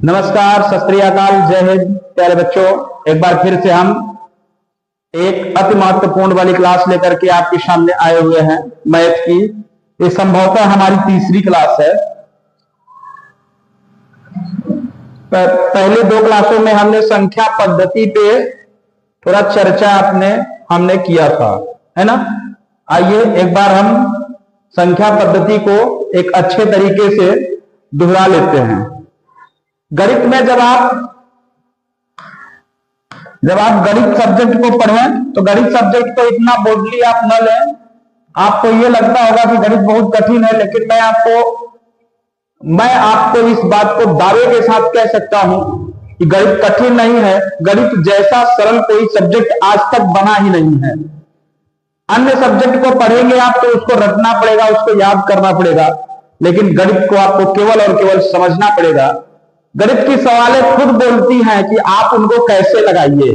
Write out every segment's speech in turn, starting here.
नमस्कार, सत श्री अकाल, जय हिंद। प्यारे बच्चों, एक बार फिर से हम एक अति महत्वपूर्ण वाली क्लास लेकर के आपके सामने आए हुए हैं, मैथ की। ये संभवतः हमारी तीसरी क्लास है। पहले दो क्लासों में हमने संख्या पद्धति पे थोड़ा चर्चा हमने किया था, है ना। आइए एक बार हम संख्या पद्धति को एक अच्छे तरीके से दोहरा लेते हैं। गणित में जब आप गणित सब्जेक्ट को पढ़ें तो गणित सब्जेक्ट को इतना बोर्डली आप न लें। आपको ये लगता होगा कि गणित बहुत कठिन है, लेकिन मैं आपको इस बात को दावे के साथ कह सकता हूं कि गणित कठिन नहीं है। गणित जैसा सरल कोई सब्जेक्ट आज तक बना ही नहीं है। अन्य सब्जेक्ट को पढ़ेंगे आप तो उसको रटना पड़ेगा, उसको याद करना पड़ेगा, लेकिन गणित को आपको केवल और केवल समझना पड़ेगा। गणित की सवालें खुद बोलती हैं कि आप उनको कैसे लगाइए।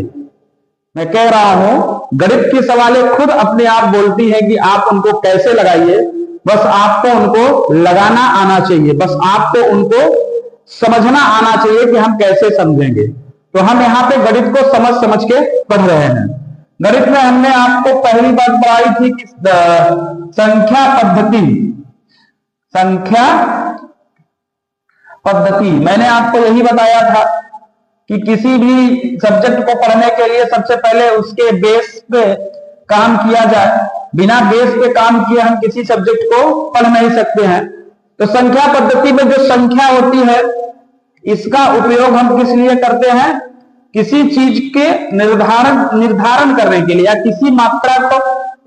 मैं कह रहा हूं, गणित की सवालें खुद अपने आप बोलती हैं कि आप उनको कैसे लगाइए। बस आपको उनको लगाना आना चाहिए, बस आपको उनको समझना आना चाहिए कि हम कैसे समझेंगे। तो हम यहाँ पे गणित को समझ समझ के पढ़ रहे हैं। गणित में हमने आपको पहली बात पढ़ाई थी कि संख्या पद्धति। मैंने आपको यही बताया था कि किसी भी सब्जेक्ट को पढ़ने के लिए सबसे पहले उसके बेस पे काम किया जाए। बिना बेस पे काम किए हम किसी सब्जेक्ट को पढ़ नहीं सकते हैं। तो संख्या पद्धति में जो संख्या होती है, इसका उपयोग हम किस लिए करते हैं? किसी चीज के निर्धारण करने के लिए, या किसी मात्रा को,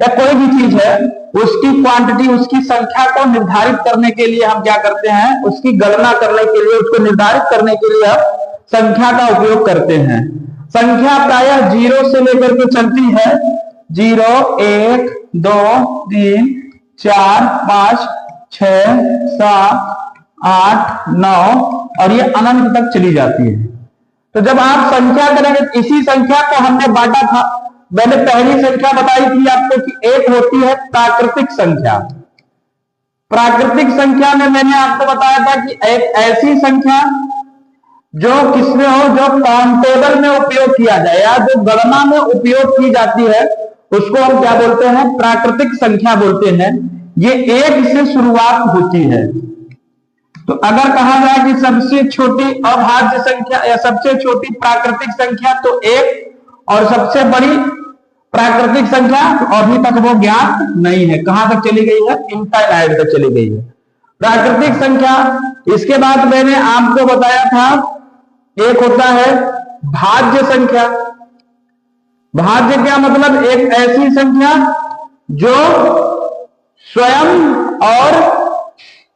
या कोई भी चीज है उसकी क्वांटिटी, उसकी संख्या को निर्धारित करने के लिए हम क्या करते हैं? उसकी गणना करने के लिए, उसको निर्धारित करने के लिए हम संख्या का उपयोग करते हैं। संख्या प्रायः 0 से लेकर के चलती है। 0, 1, 2, 3, 4, 5, 6, 7, 8, 9 और ये अनंत तक चली जाती है। तो जब आप संख्या करेंगे, इसी संख्या को हमने बांटा था। मैंने पहली संख्या बताई थी आपको कि एक होती है प्राकृतिक संख्या। प्राकृतिक संख्या में मैंने आपको बताया था कि एक ऐसी संख्या जो किसमें हो, जो काउंटेबल में उपयोग किया जाए या जो गणना में उपयोग की जाती है, उसको हम क्या बोलते हैं? प्राकृतिक संख्या बोलते हैं। ये एक से शुरुआत होती है। तो अगर कहा जाए कि सबसे छोटी अभाज्य संख्या या सबसे छोटी प्राकृतिक संख्या तो 1, और सबसे बड़ी प्राकृतिक संख्या अभी तक वो ज्ञात नहीं है। कहां तक चली गई है? इनफाइनाइट तक चली गई है प्राकृतिक संख्या। इसके बाद मैंने आपको बताया था एक होता है भाज्य संख्या। भाज्य क्या मतलब? एक ऐसी संख्या जो स्वयं और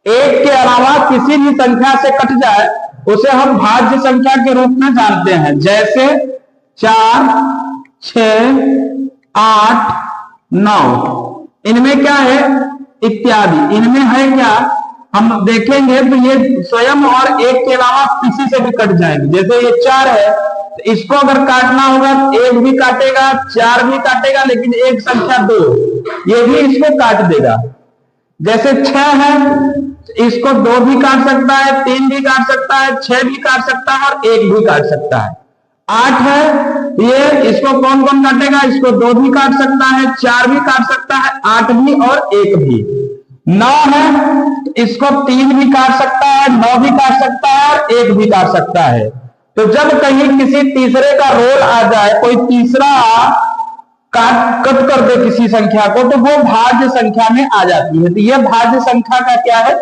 एक के अलावा किसी भी संख्या से कट जाए, उसे हम भाज्य संख्या के रूप में जानते हैं। जैसे 4, 6, 8, 9, इनमें क्या है? इत्यादि। इनमें है क्या? हम देखेंगे तो ये स्वयं और एक के अलावा किसी से भी कट जाएंगे। जैसे ये 4 है, तो इसको अगर काटना होगा, 1 भी काटेगा, 4 भी काटेगा, लेकिन एक संख्या 2 ये भी इसको काट देगा। जैसे 6 है, इसको 2 भी काट सकता है, 3 भी काट सकता है, 6 भी काट सकता है और 1 भी काट सकता है। 8 है, ये इसको कौन कौन काटेगा? इसको 2 भी काट सकता है, 4 भी काट सकता है, 8 भी और 1 भी। 9 है, इसको 3 भी काट सकता है, 9 भी काट सकता है और 1 भी काट सकता है। तो जब कहीं किसी तीसरे का रोल आ जाए, कोई तीसरा कट कर दे किसी संख्या को, तो वो भाज्य संख्या में आ जाती है। तो यह भाज्य संख्या का क्या है?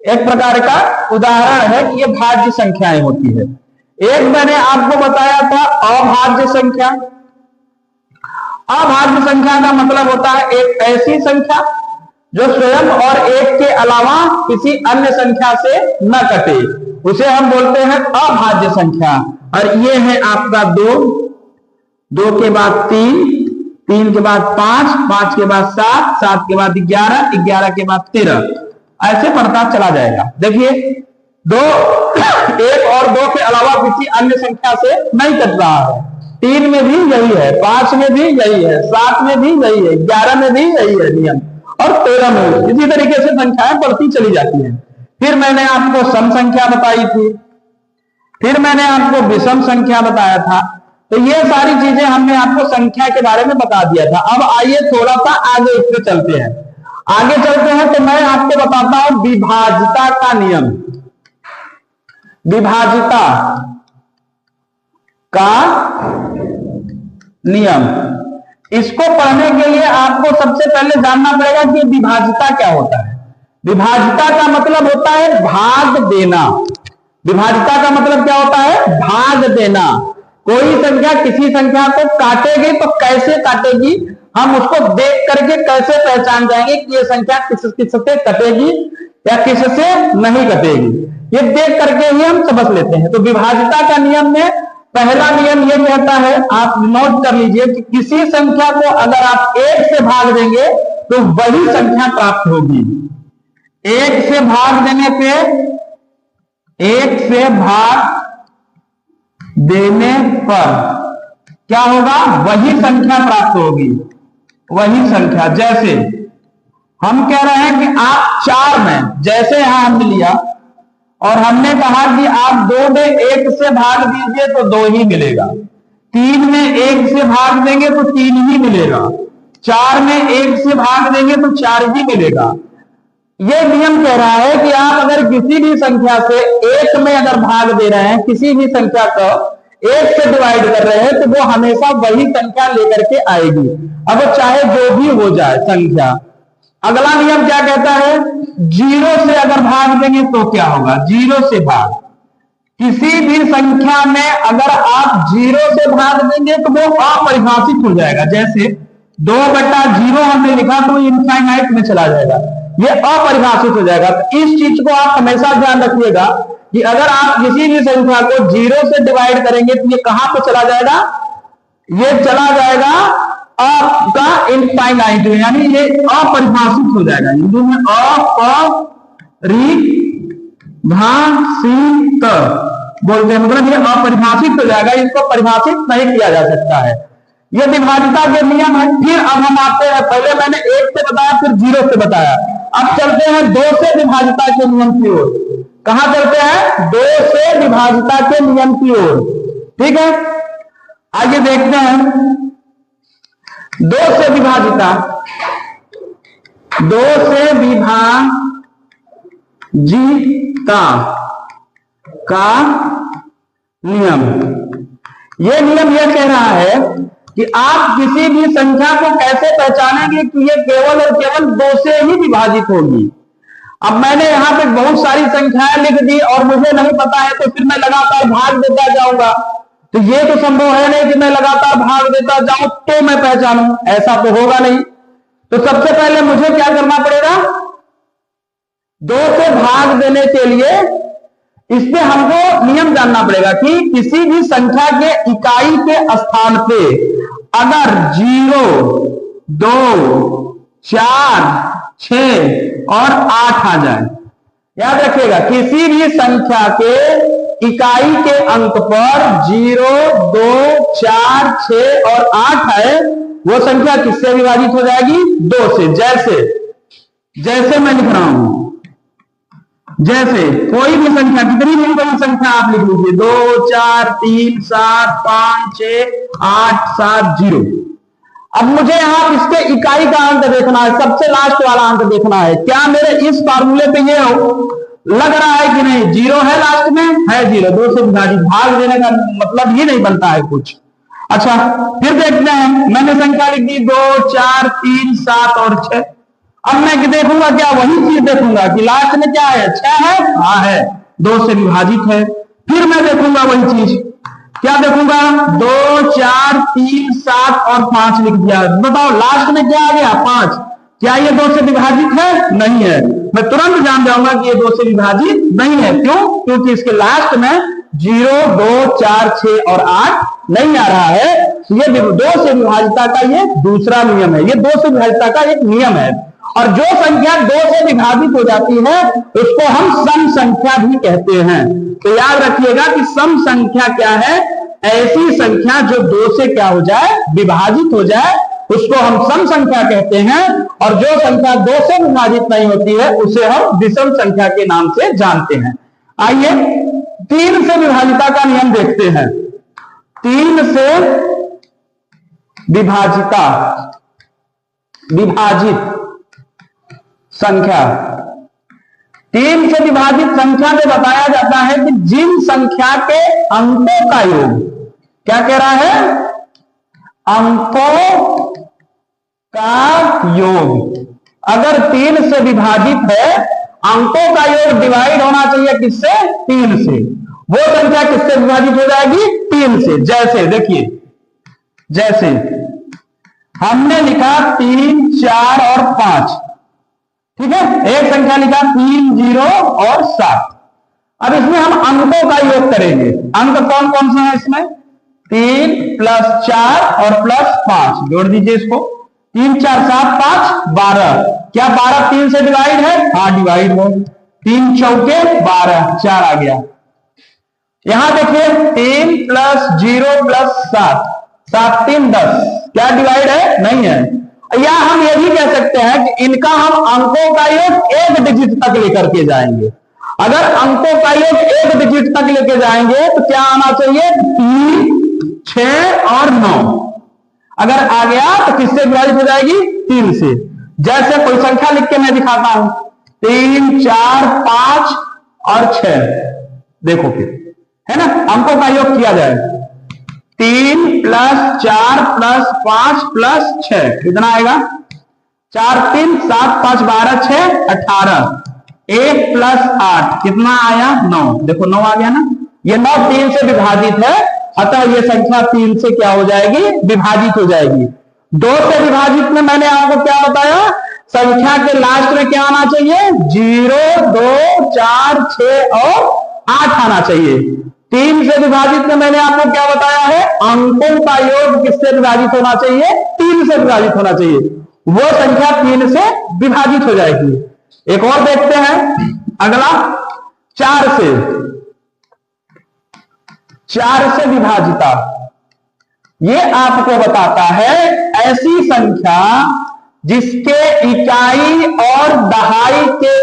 एक प्रकार का उदाहरण है कि ये भाज्य संख्याएं होती है। एक मैंने आपको बताया था अभाज्य संख्या। अभाज्य संख्या का मतलब होता है एक ऐसी संख्या जो स्वयं और एक के अलावा किसी अन्य संख्या से न कटे, उसे हम बोलते हैं अभाज्य संख्या। और ये है आपका 2, 2 के बाद 3, 3 के बाद 5, 5 के बाद 7, 7 के बाद 11, 11 के बाद 13, ऐसे बढ़ता चला जाएगा। देखिए 2, 1 और 2 के अलावा किसी अन्य संख्या से नहीं कट रहा है। 3 में भी यही है, 5 में भी यही है, 7 में भी यही है, 11 में भी यही है नियम। और 13 में। इसी तरीके से संख्याएं बढ़ती चली जाती हैं। फिर मैंने आपको सम संख्या बताई थी, फिर मैंने आपको विषम संख्या बताया था। तो ये सारी चीजें हमने आपको संख्या के बारे में बता दिया था। अब आइए थोड़ा सा आगे इससे चलते हैं। आगे चलते हैं तो मैं आपको बताता हूं विभाजिता का नियम। विभाजिता का नियम, इसको पढ़ने के लिए आपको सबसे पहले जानना पड़ेगा कि विभाजिता क्या होता है। विभाजिता का मतलब होता है भाग देना। विभाजिता का मतलब क्या होता है? भाग देना। कोई संख्या किसी संख्या को काटेगी तो कैसे काटेगी, हम उसको देख करके कैसे पहचान जाएंगे कि ये संख्या किससे कटेगी या किससे नहीं कटेगी, ये देख करके ही हम समझ लेते हैं। तो विभाजिता का नियम में पहला नियम ये कहता है, आप नोट कर लीजिए कि किसी संख्या को अगर आप 1 से भाग देंगे तो वही संख्या प्राप्त होगी। 1 से भाग देने पे, 1 से भाग देने पर क्या होगा? वही संख्या प्राप्त होगी, वही संख्या। जैसे हम कह रहे हैं कि आप 4 में, जैसे यहां हमने लिया और हमने कहा कि आप 2 में 1 से भाग दीजिए तो 2 ही मिलेगा, 3 में 1 से भाग देंगे तो 3 ही मिलेगा, 4 में 1 से भाग देंगे तो 4 ही मिलेगा। ये नियम कह रहा है कि आप अगर किसी भी संख्या से 1 में अगर भाग दे रहे हैं, किसी भी संख्या को 1 से डिवाइड कर रहे हैं, तो वो हमेशा वही संख्या लेकर के आएगी, अब चाहे जो भी हो जाए संख्या। अगला नियम क्या कहता है? 0 से अगर भाग देंगे तो क्या होगा? 0 से भाग, किसी भी संख्या में अगर आप 0 से भाग देंगे तो वो अपरिभाषित हो जाएगा। जैसे 2/0 हमने लिखा तो इनफाइनाइट में चला जाएगा, ये अपरिभाषित हो जाएगा। तो इस चीज को आप हमेशा ध्यान रखिएगा कि अगर आप किसी भी संख्या को 0 से डिवाइड करेंगे तो ये कहां पे चला जाएगा? ये चला जाएगा आपका इनफाइनाइट में, यानी ये अपरिभाषित हो जाएगा। हिंदू में अपरिभाषित बोलते हैं, मतलब ये अपरिभाषित हो जाएगा, इसको परिभाषित नहीं किया जा सकता है। ये विभाजिता के नियम है। फिर अब हम आते हैं, पहले मैंने 1 से बताया, फिर 0 से बताया, अब चलते हैं 2 से विभाजिता के नियम की ओर। कहां चलते हैं? 2 से विभाजिता के नियम की ओर। ठीक है, आइए देखते हैं 2 से विभाजिता, 2 से विभाजिता का नियम। यह नियम यह कह रहा है कि आप किसी भी संख्या को कैसे पहचानेंगे कि ये केवल और केवल 2 से ही विभाजित होगी। अब मैंने यहां पे बहुत सारी संख्याएं लिख दी और मुझे नहीं पता है तो फिर मैं लगातार भाग देता जाऊंगा, तो ये तो संभव है नहीं कि मैं लगातार भाग देता जाऊं तो मैं पहचानूं, ऐसा तो होगा नहीं। तो सबसे पहले मुझे क्या करना पड़ेगा? 2 से भाग देने के लिए इसमें हमको नियम जानना पड़ेगा कि किसी भी संख्या के इकाई के स्थान पे अगर 0, 2, 4, 6 और 8 आ जाए, याद रखिएगा किसी भी संख्या के इकाई के अंक पर 0, 2, 4, 6 और 8 है, वो संख्या किससे विभाजित हो जाएगी? 2 से। जैसे मैं लिख रहा हूं, जैसे कोई भी संख्या, कितनी भी बड़ी संख्या आप लिख लीजिए, 2, 4, 3, 7, 5, 6, 8, 7, 0। अब मुझे यहां इसके इकाई का अंक देखना है, सबसे लास्ट वाला अंक देखना है। क्या मेरे इस फॉर्मूले पे ये लग रहा है कि नहीं? 0 है लास्ट में, है 0, 2 से विभाजित, भाग देने का मतलब ही नहीं बनता है कुछ। अच्छा, फिर देखते हैं, मैंने संख्या लिख दी 2, 4, 3, 7 और 6। अब मैं देखूंगा क्या? वही चीज देखूंगा कि लास्ट में क्या है? 6 है, हाँ है, 2 से विभाजित है। फिर मैं देखूंगा वही चीज, क्या देखूंगा? 2, 4, 3, 7 और 5 लिख दिया। बताओ लास्ट में क्या आ गया? 5। क्या ये 2 से विभाजित है? नहीं है। मैं तुरंत जान जाऊंगा कि ये 2 से विभाजित नहीं है। क्यों? क्योंकि इसके लास्ट में 0, 2, 4, 6 और 8 नहीं आ रहा है। ये 2 से विभाजिता का ये दूसरा नियम है, ये 2 से विभाजिता का एक नियम है। और जो संख्या 2 से विभाजित हो जाती है उसको हम सम संख्या भी कहते हैं। तो याद रखिएगा कि सम संख्या क्या है? ऐसी संख्या जो 2 से क्या हो जाए? विभाजित हो जाए, उसको हम सम संख्या कहते हैं, और जो संख्या 2 से विभाजित नहीं होती है उसे हम विषम संख्या के नाम से जानते हैं। आइए 3 से विभाजिता का नियम देखते हैं। 3 से विभाजिता, विभाजित संख्या, 3 से विभाजित संख्या में बताया जाता है कि जिन संख्या के अंकों का योग, क्या कह रहा है, अंकों का योग अगर 3 से विभाजित है, अंकों का योग डिवाइड होना चाहिए किससे, 3 से। वो संख्या किससे विभाजित हो जाएगी, 3 से। जैसे देखिए, जैसे हमने लिखा 3, 4 और 5, ठीक है, एक संख्या लिखा 3, 0 और 7। अब इसमें हम अंकों का योग करेंगे। अंक कौन कौन से हैं इसमें, 3 + 4 और +5, जोड़ दीजिए इसको। 3, 4, 7, 5, 12। क्या 12 3 से डिवाइड है, हाँ डिवाइड हो। 3 चौके 12, 4 आ गया। यहां देखिए 3 + 0 + 7, 7 3 10, क्या डिवाइड है, नहीं है। या हम ये भी कह सकते हैं कि इनका हम अंकों का योग 1 डिजिट तक लेकर के जाएंगे। अगर अंकों का योग 1 डिजिट तक लेके जाएंगे तो क्या आना चाहिए, 3, 6 और 9। अगर आ गया तो किससे विभाजित हो जाएगी, 3 से। जैसे कोई संख्या लिख के मैं दिखाता हूं, 3, 4, 5 और 6, देखो फिर, है ना, अंकों का योग किया जाए। 3 + 4 + 5 + 6 कितना आएगा, 4 3 7 5 12 6 18, 1 + 8 कितना आया, 9। देखो 9 आ गया ना, ये 9 3 से विभाजित है, अतः ये संख्या 3 से क्या हो जाएगी, विभाजित हो जाएगी। 2 से विभाजित में मैंने आपको क्या बताया, संख्या के लास्ट में क्या आना चाहिए, 0 2 4 6 और 8 आना चाहिए। 3 से विभाजित में मैंने आपको क्या बताया है, अंकों का योग किससे विभाजित होना चाहिए, 3 से विभाजित होना चाहिए। वो संख्या 3 से विभाजित हो जाएगी। एक और देखते हैं, अगला 4 से विभाजिता। ये आपको बताता है ऐसी संख्या जिसके इकाई और दहाई के